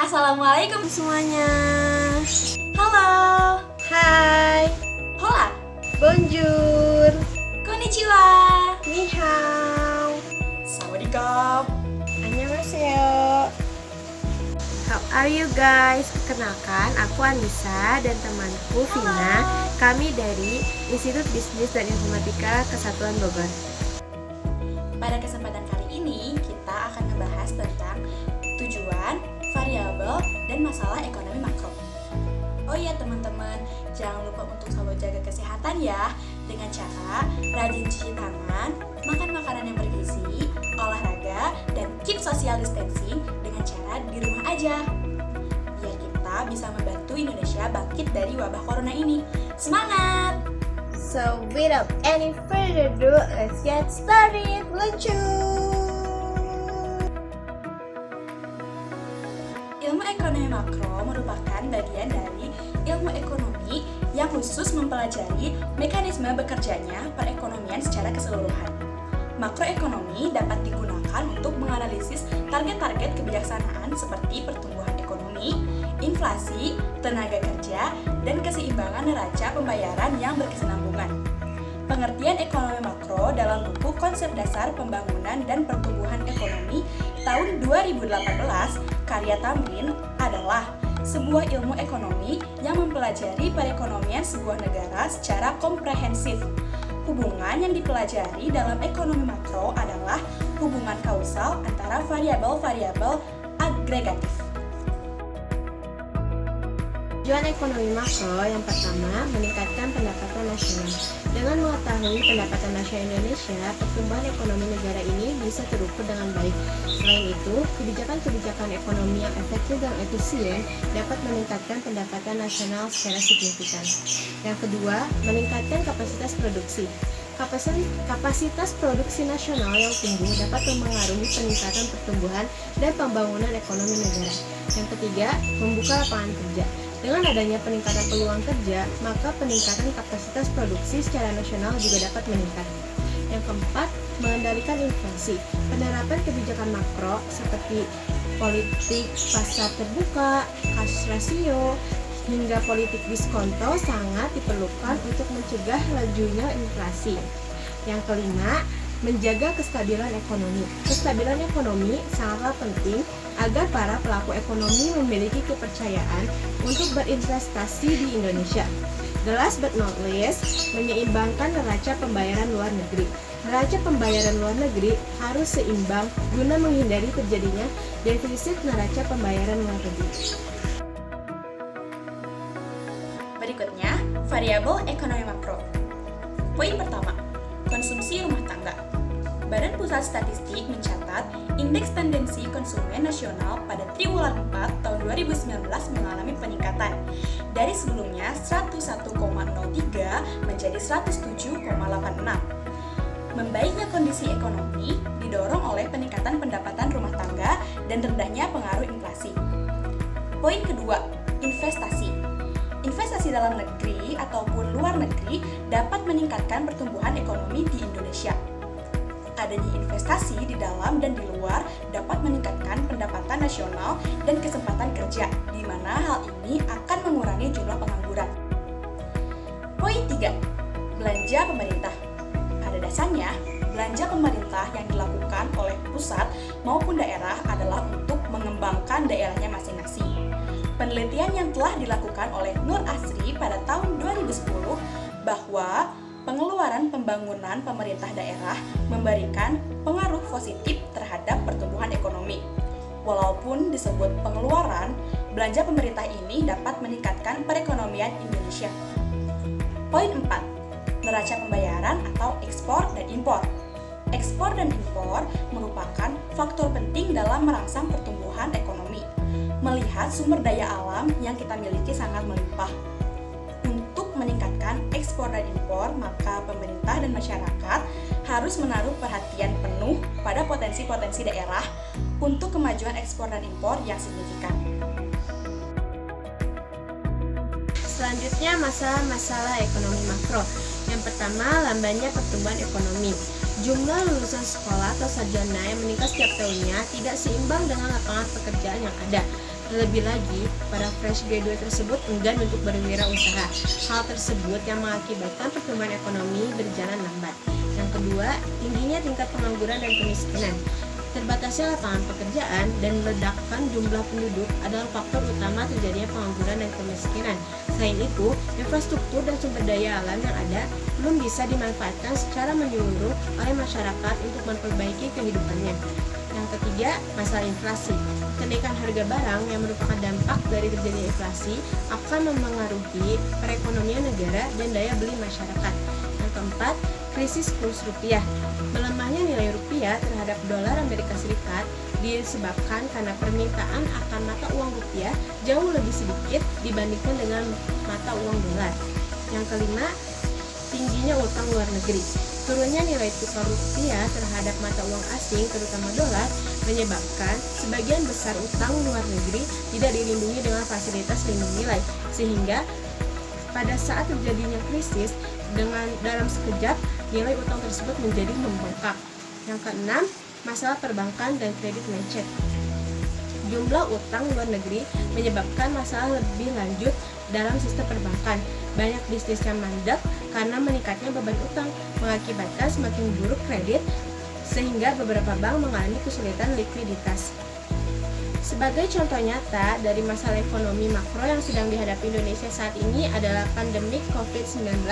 Assalamualaikum semuanya. Halo. Hai, Hola. bonjour, Konnichiwa. ni hao, Sawadikap. annyeonghaseyo. How are you guys? Perkenalkan, aku Anissa dan temanku Vina. Kami dari Institut Bisnis dan Informatika Kesatuan Bogor. Pada kesempatan kali ini kita akan membahas tentang tujuan, variabel, dan masalah ekonomi makro. Oh iya teman-teman, jangan lupa untuk selalu jaga kesehatan ya, dengan cara rajin cuci tangan, makan makanan yang bergizi, olahraga, dan keep social distancing dengan cara di rumah aja. Biar kita bisa membantu Indonesia bangkit dari wabah corona ini. Semangat! So, without any further ado, let's get started. Ilmu ekonomi makro merupakan bagian dari ilmu ekonomi yang khusus mempelajari mekanisme bekerjanya perekonomian secara keseluruhan. Makroekonomi dapat digunakan untuk menganalisis target-target kebijaksanaan seperti pertumbuhan ekonomi, inflasi, tenaga kerja, dan keseimbangan neraca pembayaran yang berkesinambungan. Pengertian ekonomi makro dalam buku Konsep Dasar Pembangunan dan Pertumbuhan Ekonomi tahun 2018 karya Tamrin adalah sebuah ilmu ekonomi yang mempelajari perekonomian sebuah negara secara komprehensif. Hubungan yang dipelajari dalam ekonomi makro adalah hubungan kausal antara variabel-variabel agregatif. Tujuan ekonomi makro yang pertama, meningkatkan pendapatan nasional. Dengan mengetahui pendapatan nasional Indonesia, pertumbuhan ekonomi negara ini bisa terukur dengan baik. Selain itu, kebijakan-kebijakan ekonomi yang efektif dan efisien dapat meningkatkan pendapatan nasional secara signifikan. Yang kedua, meningkatkan kapasitas produksi. Kapasitas produksi nasional yang tumbuh dapat mempengaruhi peningkatan pertumbuhan dan pembangunan ekonomi negara. Yang ketiga, membuka lapangan kerja. Dengan adanya peningkatan peluang kerja, maka peningkatan kapasitas produksi secara nasional juga dapat meningkat. Yang keempat, mengendalikan inflasi. Penerapan kebijakan makro seperti politik pasar terbuka, cash ratio, hingga politik diskonto sangat diperlukan untuk mencegah lajunya inflasi. Yang kelima, menjaga kestabilan ekonomi. Kestabilan ekonomi sangatlah penting agar para pelaku ekonomi memiliki kepercayaan untuk berinvestasi di Indonesia. The last but not least, menyeimbangkan neraca pembayaran luar negeri. Neraca pembayaran luar negeri harus seimbang guna menghindari terjadinya defisit neraca pembayaran luar negeri. Berikutnya, variabel ekonomi makro. Poin pertama, konsumsi rumah tangga. Badan Pusat Statistik mencatat indeks tendensi konsumen nasional pada triwulan 4 tahun 2019 mengalami peningkatan dari sebelumnya 101,03 menjadi 107,86. Membaiknya kondisi ekonomi didorong oleh peningkatan pendapatan rumah tangga dan rendahnya pengaruh inflasi. Poin kedua, investasi. Investasi dalam negeri ataupun luar negeri dapat meningkatkan pertumbuhan ekonomi di Indonesia. Adanya investasi di dalam dan di luar dapat meningkatkan pendapatan nasional dan kesempatan kerja, di mana hal ini akan mengurangi jumlah pengangguran. Poin 3. Belanja pemerintah. Pada dasarnya, belanja pemerintah yang dilakukan oleh pusat maupun daerah adalah untuk mengembangkan daerahnya masing-masing. Penelitian yang telah dilakukan oleh Nur Asri pada tahun 2010 bahwa pengeluaran pembangunan pemerintah daerah memberikan pengaruh positif terhadap pertumbuhan ekonomi. Walaupun disebut pengeluaran, belanja pemerintah ini dapat meningkatkan perekonomian Indonesia. Poin 4. Neraca pembayaran atau ekspor dan impor. Ekspor dan impor merupakan faktor penting dalam merangsang pertumbuhan ekonomi. Melihat sumber daya alam yang kita miliki sangat melimpah. Meningkatkan ekspor dan impor, maka pemerintah dan masyarakat harus menaruh perhatian penuh pada potensi-potensi daerah untuk kemajuan ekspor dan impor yang signifikan. Selanjutnya, masalah ekonomi makro. Yang pertama, lambannya pertumbuhan ekonomi. Jumlah lulusan sekolah atau sarjana yang meningkat setiap tahunnya tidak seimbang dengan lapangan pekerjaan yang ada. Lebih lagi, para fresh graduate tersebut enggan untuk berwirausaha. Hal tersebut yang mengakibatkan pertumbuhan ekonomi berjalan lambat. Yang kedua, tingginya tingkat pengangguran dan kemiskinan. Terbatasnya lapangan pekerjaan dan ledakan jumlah penduduk adalah faktor utama terjadinya pengangguran dan kemiskinan. Selain itu, infrastruktur dan sumber daya alam yang ada belum bisa dimanfaatkan secara menyeluruh oleh masyarakat untuk memperbaiki kehidupannya. Yang ketiga, masalah inflasi. Kenaikan harga barang yang merupakan dampak dari terjadinya inflasi akan memengaruhi perekonomian negara dan daya beli masyarakat. Yang keempat, krisis kurs rupiah. Melemahnya nilai rupiah terhadap dolar Amerika Serikat disebabkan karena permintaan akan mata uang rupiah jauh lebih sedikit dibandingkan dengan mata uang dolar. Yang kelima, tingginya utang luar negeri. Turunnya nilai tukar rupiah terhadap mata uang asing, terutama dolar, menyebabkan sebagian besar utang luar negeri tidak dilindungi dengan fasilitas lindung nilai, sehingga pada saat terjadinya krisis, dalam sekejap nilai utang tersebut menjadi membengkak. Yang keenam, masalah perbankan dan kredit macet. Jumlah utang luar negeri menyebabkan masalah lebih lanjut dalam sistem perbankan. Banyak bisnis yang mandek karena meningkatnya beban utang, mengakibatkan semakin buruk kredit, sehingga beberapa bank mengalami kesulitan likuiditas. Sebagai contoh nyata dari masalah ekonomi makro yang sedang dihadapi Indonesia saat ini adalah pandemi COVID-19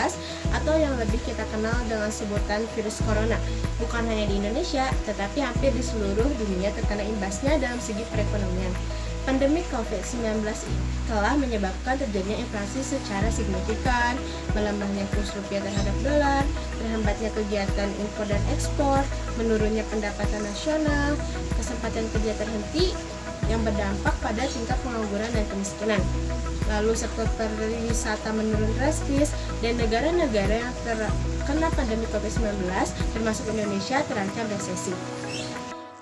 atau yang lebih kita kenal dengan sebutan virus corona. Bukan hanya di Indonesia, tetapi hampir di seluruh dunia terkena imbasnya dalam segi perekonomian. Pandemi COVID-19 telah menyebabkan terjadinya inflasi secara signifikan, melemahnya kurs rupiah terhadap dolar, terhambatnya kegiatan impor dan ekspor, menurunnya pendapatan nasional, kesempatan kerja terhenti, yang berdampak pada tingkat pengangguran dan kemiskinan. Lalu sektor pariwisata menurun drastis dan negara-negara yang terkena pandemi COVID-19 termasuk Indonesia terancam resesi.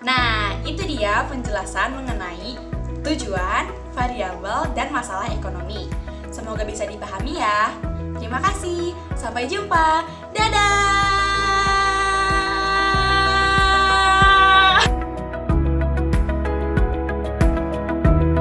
Nah, itu dia penjelasan mengenai tujuan, variabel, dan masalah ekonomi. Semoga bisa dipahami ya. Terima kasih. Sampai jumpa. Dadah.